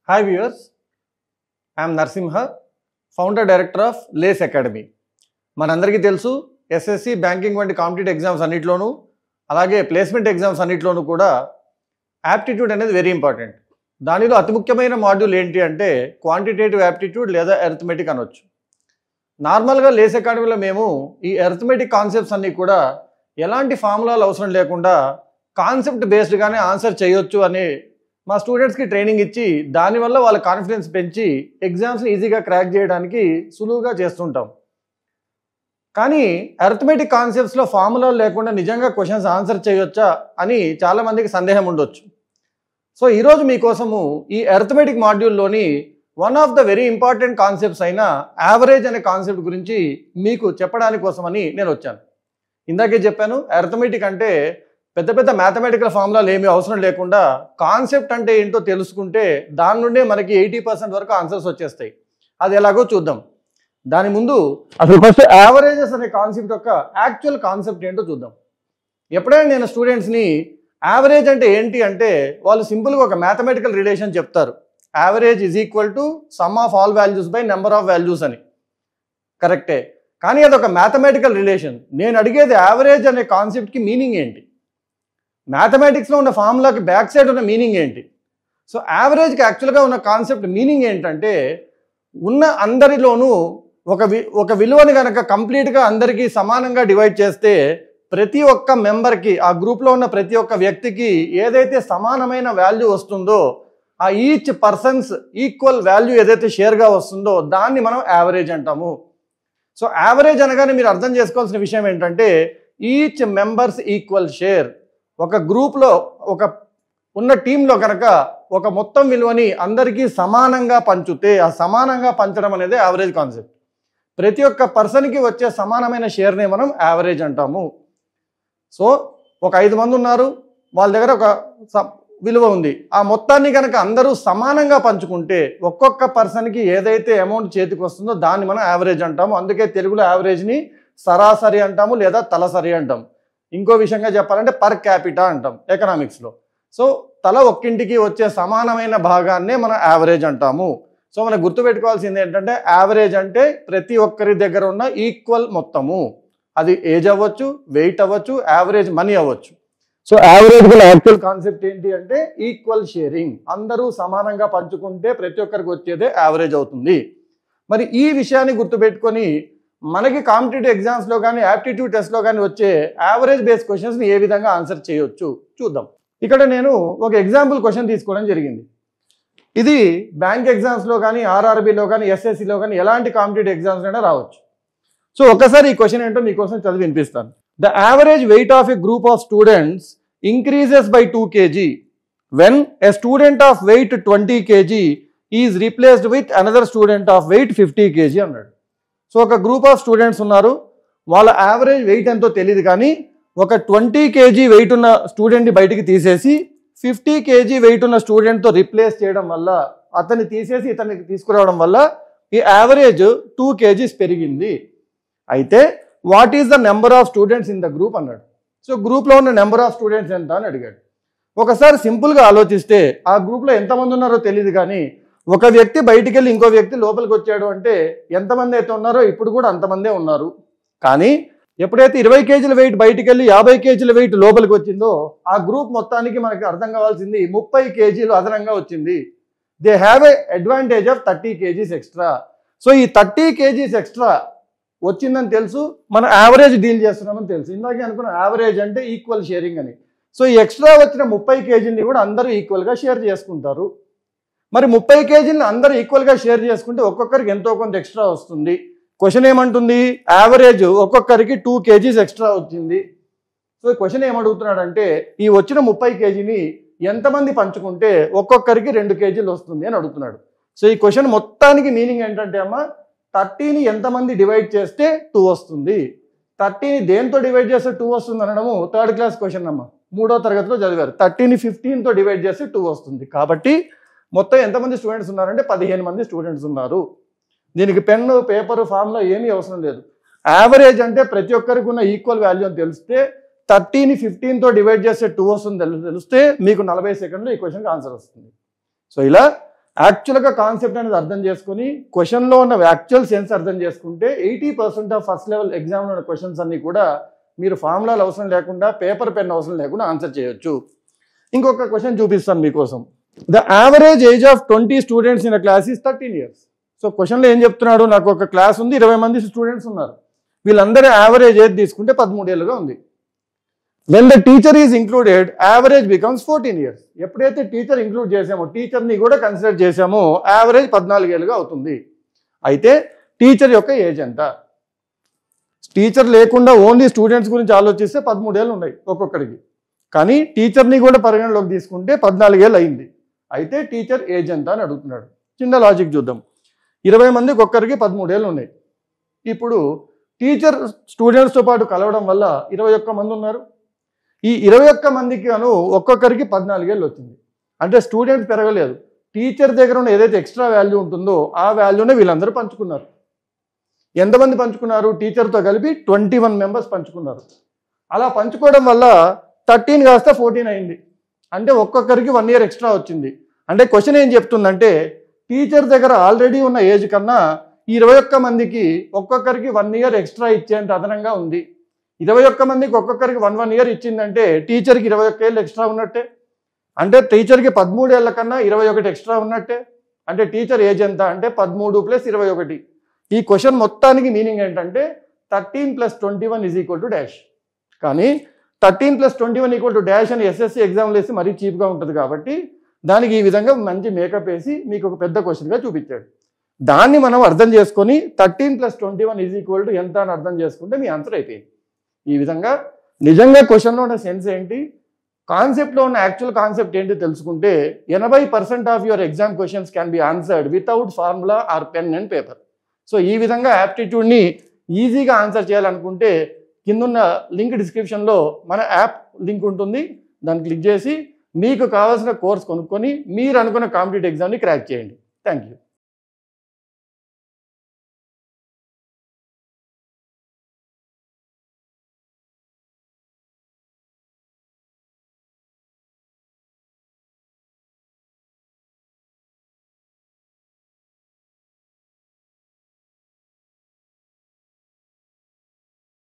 Hi viewers, I am Narsimha, Founder Director of Lace Academy. మనందరికీ తెలుసు SSC banking వంటి competitive exams అన్నిట్లోనూ అలాగే ప్లేస్మెంట్ ఎగ్జామ్స్ అన్నిట్లోనూ కూడా యాప్టిట్యూడ్ అనేది వెరీ ఇంపార్టెంట్. దానిలో అతి ముఖ్యమైన మాడ్యూల్ ఏంటి అంటే క్వాంటిటేటివ్ యాప్టిట్యూడ్ లేదా అరిథమెటిక్ అనొచ్చు. నార్మల్గా లేస్ అకాడమీలో మేము ఈ అరిథమెటిక్ కాన్సెప్ట్స్ అన్నీ కూడా ఎలాంటి ఫార్ములాలు అవసరం లేకుండా కాన్సెప్ట్ బేస్డ్గానే ఆన్సర్ చేయొచ్చు అని మా స్టూడెంట్స్కి ట్రైనింగ్ ఇచ్చి దానివల్ల వాళ్ళ కాన్ఫిడెన్స్ పెంచి ఎగ్జామ్స్ని ఈజీగా క్రాక్ చేయడానికి సులువుగా చేస్తుంటాం. కానీ అరిథమెటిక్ కాన్సెప్ట్స్లో ఫార్ములాలు లేకుండా నిజంగా క్వశ్చన్స్ ఆన్సర్ చేయొచ్చా అని చాలామందికి సందేహం ఉండొచ్చు. సో ఈరోజు మీకోసము ఈ అరిథమెటిక్ మాడ్యూల్లోని one of the very important concepts అయిన యావరేజ్ అనే కాన్సెప్ట్ గురించి మీకు చెప్పడానికి కోసమని నేను వచ్చాను. ఇందాకే చెప్పాను, అరిథమెటిక్ అంటే పెద్ద పెద్ద మ్యాథమెటికల్ ఫార్ములాలు ఏమీ అవసరం లేకుండా కాన్సెప్ట్ అంటే ఏంటో తెలుసుకుంటే దాని నుండే మనకి 80% వరకు ఆన్సర్స్ వచ్చేస్తాయి. అది ఎలాగో చూద్దాం. దాని ముందు అసలు ఫస్ట్ యావరేజెస్ అనే కాన్సెప్ట్ యొక్క యాక్చువల్ కాన్సెప్ట్ ఏంటో చూద్దాం. ఎప్పుడైనా నేను స్టూడెంట్స్ని యావరేజ్ అంటే ఏంటి అంటే వాళ్ళు సింపుల్గా ఒక మ్యాథమెటికల్ రిలేషన్ చెప్తారు. Average is equal to some of all values by number of values అని. కరెక్టే, కానీ అదొక మ్యాథమెటికల్ రిలేషన్. నేను అడిగేది యావరేజ్ అనే కాన్సెప్ట్కి మీనింగ్ ఏంటి, మ్యాథమెటిక్స్లో ఉన్న ఫార్ములాకి బ్యాక్ సైడ్ ఉన్న మీనింగ్ ఏంటి. సో యావరేజ్కి యాక్చువల్గా ఉన్న కాన్సెప్ట్ మీనింగ్ ఏంటంటే ఉన్న అందరిలోనూ ఒక విలువని కనుక కంప్లీట్గా అందరికీ సమానంగా డివైడ్ చేస్తే ప్రతి ఒక్క మెంబర్కి, ఆ గ్రూప్లో ఉన్న ప్రతి ఒక్క వ్యక్తికి ఏదైతే సమానమైన వాల్యూ వస్తుందో, ఆ ఈచ్ పర్సన్స్ ఈక్వల్ వాల్యూ ఏదైతే షేర్గా వస్తుందో దాన్ని మనం యావరేజ్ అంటాము. సో యావరేజ్ అనగానే మీరు అర్థం చేసుకోవాల్సిన విషయం ఏంటంటే ఈచ్ మెంబర్స్ ఈక్వల్ షేర్. ఒక గ్రూప్లో ఉన్న టీంలో కనుక ఒక మొత్తం విలువని అందరికీ సమానంగా పంచుతే ఆ సమానంగా పంచడం అనేది యావరేజ్ కాన్సెప్ట్. ప్రతి ఒక్క పర్సన్కి వచ్చే సమానమైన షేర్నే మనం యావరేజ్ అంటాము. సో ఒక 5 మంది ఉన్నారు, వాళ్ళ దగ్గర ఒక విలువ ఉంది. ఆ మొత్తాన్ని కనుక అందరూ సమానంగా పంచుకుంటే ఒక్కొక్క పర్సన్కి ఏదైతే అమౌంట్ చేతికి వస్తుందో దాన్ని మనం యావరేజ్ అంటాము. అందుకే తెలుగులో యావరేజ్ని సరాసరి అంటాము లేదా తలసరి అంటాము. ఇంకో విషయంగా చెప్పాలంటే పర్ క్యాపిటా అంటాం ఎకనామిక్స్లో. సో తల ఒక్కింటికి వచ్చే సమానమైన భాగాన్నే మనం యావరేజ్ అంటాము. సో మనం గుర్తుపెట్టుకోవాల్సింది ఏంటంటే యావరేజ్ అంటే ప్రతి ఒక్కరి దగ్గర ఉన్న ఈక్వల్ మొత్తము. అది ఏజ్ అవ్వచ్చు, వెయిట్ అవ్వచ్చు, యావరేజ్ మనీ అవ్వచ్చు. సో యావరేజ్ గల యాక్చువల్ కాన్సెప్ట్ ఏంటి అంటే ఈక్వల్ షేరింగ్. అందరూ సమానంగా పంచుకుంటే ప్రతి ఒక్కరికి వచ్చేదే యావరేజ్ అవుతుంది. మరి ఈ విషయాన్ని గుర్తుపెట్టుకొని మనకి కాంపిటేటివ్ ఎగ్జామ్స్లో కానీ యాప్టిట్యూడ్ టెస్ట్లో కానీ వచ్చే యావరేజ్ బేస్ క్వశ్చన్స్ని ఏ విధంగా ఆన్సర్ చేయొచ్చు చూద్దాం. ఇక్కడ నేను ఒక ఎగ్జాంపుల్ క్వశ్చన్ తీసుకోవడం జరిగింది. ఇది బ్యాంక్ ఎగ్జామ్స్లో కానీ ఆర్ఆర్బీలో కానీ ఎస్ఎస్సిలో కానీ ఎలాంటి కాంపిటేటివ్ ఎగ్జామ్స్ అయినా రావచ్చు. సో ఒకసారి ఈ క్వశ్చన్ ఏంటో మీకోసం చదివి వినిపిస్తాను. The average weight of a group of students increases by 2 kg when a student of weight 20 kg is replaced with another student of weight 50 kg అన్నాడు. సో ఒక గ్రూప్ ఆఫ్ స్టూడెంట్స్ ఉన్నారు, వాళ్ళ యావరేజ్ వెయిట్ ఎంతో తెలియదు, కానీ ఒక 20 kg wait ఉన్న స్టూడెంట్ని బయటికి తీసేసి 50 kg వెయిట్ ఉన్న స్టూడెంట్తో రిప్లేస్ చేయడం వల్ల, అతన్ని తీసేసి ఇతన్ని తీసుకురావడం వల్ల ఈ యావరేజ్ 2 kgs పెరిగింది. అయితే what is the number of students in the group అన్నాడు. సో గ్రూప్లో ఉన్న నెంబర్ ఆఫ్ స్టూడెంట్స్ ఎంత అని అడిగాడు. ఒకసారి సింపుల్గా ఆలోచిస్తే ఆ గ్రూప్లో ఎంతమంది ఉన్నారో తెలియదు, కానీ ఒక వ్యక్తి బయటికి వెళ్ళి ఇంకో వ్యక్తి లోపలికి వచ్చాడు అంటే ఎంతమంది అయితే ఉన్నారో ఇప్పుడు కూడా అంతమందే ఉన్నారు. కానీ ఎప్పుడైతే 20 kg వెయిట్ బయటికి వెళ్ళి 50 kg వెయిట్ లోపలికి వచ్చిందో ఆ గ్రూప్ మొత్తానికి మనకి అర్థం కావాల్సింది 30 kg అదనంగా వచ్చింది. They have a advantage of 30 kgs extra. So ఈ 30 kgs ఎక్స్ట్రా వచ్చిందని తెలుసు, మనం యావరేజ్ డీల్ చేస్తున్నామని తెలుసు. ఇందాకే అనుకున్నాం యావరేజ్ అంటే ఈక్వల్ షేరింగ్ అని. సో ఈ ఎక్స్ట్రా వచ్చిన 30 kgని కూడా అందరూ ఈక్వల్గా షేర్ చేసుకుంటారు. మరి 30 kgని అందరూ ఈక్వల్గా షేర్ చేసుకుంటే ఒక్కొక్కరికి ఎంతో కొంత ఎక్స్ట్రా వస్తుంది. క్వశ్చన్ ఏమంటుంది, యావరేజ్ ఒక్కొక్కరికి 2 kgs ఎక్స్ట్రా వచ్చింది. సో ఈ క్వశ్చన్ ఏమడుగుతున్నాడంటే ఈ వచ్చిన 30 kgని ఎంతమంది పంచుకుంటే ఒక్కొక్కరికి 2 kgs వస్తుంది అని అడుగుతున్నాడు. సో ఈ క్వశ్చన్ మొత్తానికి మీనింగ్ ఏంటంటే అమ్మ 30ని ఎంతమంది డివైడ్ చేస్తే 2 వస్తుంది, 30ని దేంతో డివైడ్ చేస్తే 2 వస్తుంది అనడము 3rd క్లాస్ క్వశ్చన్ అమ్మ, 3వ తరగతిలో చదివారు. 30ని 15తో డివైడ్ చేస్తే 2 వస్తుంది. కాబట్టి మొత్తం ఎంతమంది స్టూడెంట్స్ ఉన్నారంటే 15 మంది స్టూడెంట్స్ ఉన్నారు. దీనికి పెన్ను, పేపరు, ఫార్ములా ఏమీ అవసరం లేదు. యావరేజ్ అంటే ప్రతి ఒక్కరికి ఉన్న ఈక్వల్ వాల్యూ అని తెలిస్తే 30ని 15తో డివైడ్ చేస్తే 2 వస్తుంది తెలిస్తే మీకు 40 సెకండ్లో ఈ క్వశ్చన్కి ఆన్సర్ వస్తుంది. సో ఇలా యాక్చువల్గా కాన్సెప్ట్ అనేది అర్థం చేసుకుని క్వశ్చన్లో ఉన్న యాక్చువల్ సెన్స్ అర్థం చేసుకుంటే 80% ఆఫ్ ఫస్ట్ లెవెల్ ఎగ్జామ్లో ఉన్న క్వశ్చన్స్ అన్నీ కూడా మీరు ఫార్ములాలు అవసరం లేకుండా పేపర్ పెన్ అవసరం లేకుండా ఆన్సర్ చేయొచ్చు. ఇంకొక క్వశ్చన్ చూపిస్తాను మీకోసం. The average age of 20 students in a class is 13 years. So క్వశ్చన్లో ఏం చెప్తున్నాడు, నాకు ఒక క్లాస్ ఉంది, 20 మంది స్టూడెంట్స్ ఉన్నారు, వీళ్ళందరూ యావరేజ్ ఏజ్ తీసుకుంటే 13 ఏళ్ళుగా ఉంది. When the teacher is included average becomes 14 years. ఎప్పుడైతే టీచర్ ఇంక్లూడ్ చేసామో, టీచర్ని కూడా కన్సిడర్ చేసామో, యావరేజ్ 14 ఏళ్ళుగా అవుతుంది. అయితే టీచర్ యొక్క ఏజ్ ఎంత? టీచర్ లేకుండా ఓన్లీ స్టూడెంట్స్ గురించి ఆలోచిస్తే 13 ఏళ్ళు ఉన్నాయి ఒక్కొక్కరికి. కానీ టీచర్ని కూడా పరిగణలోకి తీసుకుంటే 14 ఏళ్ళు అయింది. అయితే టీచర్ ఏజ్ ఎంత అని అడుగుతున్నాడు. చిన్న లాజిక్ చూద్దాం. 20 మందికి ఒక్కరికి 13 ఏళ్ళు ఉన్నాయి. ఇప్పుడు టీచర్ స్టూడెంట్స్తో పాటు కలవడం వల్ల 21 మంది ఉన్నారు. ఈ 21 మందికి ఒక్కొక్కరికి 14 ఏళ్ళు వచ్చింది. అంటే స్టూడెంట్స్ పెరగలేదు, టీచర్ దగ్గర ఉన్న ఏదైతే ఎక్స్ట్రా వాల్యూ ఉంటుందో ఆ వాల్యూనే వీళ్ళందరూ పంచుకున్నారు. ఎంతమంది పంచుకున్నారు? టీచర్తో కలిపి 21 మెంబర్స్ పంచుకున్నారు. అలా పంచుకోవడం వల్ల 13 కాస్త 14 అయింది. అంటే ఒక్కొక్కరికి 1 year ఎక్స్ట్రా వచ్చింది. అంటే క్వశ్చన్ ఏం చెప్తుందంటే, టీచర్ దగ్గర ఆల్రెడీ ఉన్న ఏజ్ కన్నా 21 మందికి ఒక్కొక్కరికి 1 year ఎక్స్ట్రా ఇచ్చేంత అదనంగా ఉంది. 21 మందికి ఒక్కొక్కరికి 1 year ఇచ్చిందంటే టీచర్కి 21 ఏళ్ళు ఎక్స్ట్రా ఉన్నట్టే. అంటే టీచర్కి 13 ఏళ్ల కన్నా 21 ఎక్స్ట్రా ఉన్నట్టే. అంటే టీచర్ ఏజ్ ఎంత అంటే 13 + 21. ఈ క్వశ్చన్ మొత్తానికి మీనింగ్ ఏంటంటే 13 + 21 = డాష్. కానీ 13 + 21 డాష్ అని ఎస్ఎస్సి ఎగ్జామ్లు వేసి మరీ చీప్గా ఉంటుంది కాబట్టి దానికి ఈ విధంగా మంచి మేకప్ వేసి మీకు ఒక పెద్ద క్వశ్చన్గా చూపించాడు. దాన్ని మనం అర్థం చేసుకొని 13 + 21 ఎంత అని అర్థం చేసుకుంటే మీ ఆన్సర్ అయిపోయింది. ఈ విధంగా నిజంగా క్వశ్చన్లో ఉన్న సెన్స్ ఏంటి, కాన్సెప్ట్లో ఉన్న యాక్చువల్ కాన్సెప్ట్ ఏంటి తెలుసుకుంటే 80% of your exam questions can be answered without formula or pen and paper. So ఈ విధంగా యాప్టిట్యూడ్ని ఈజీగా ఆన్సర్ చేయాలనుకుంటే కిందున్న లింక్ డిస్క్రిప్షన్లో మన యాప్ లింక్ ఉంటుంది. దాన్ని క్లిక్ చేసి మీకు కావాల్సిన కోర్స్ కొనుక్కొని మీరు అనుకున్న కాంపిటేటివ్ ఎగ్జామ్ని క్రాక్ చేయండి. Thank you.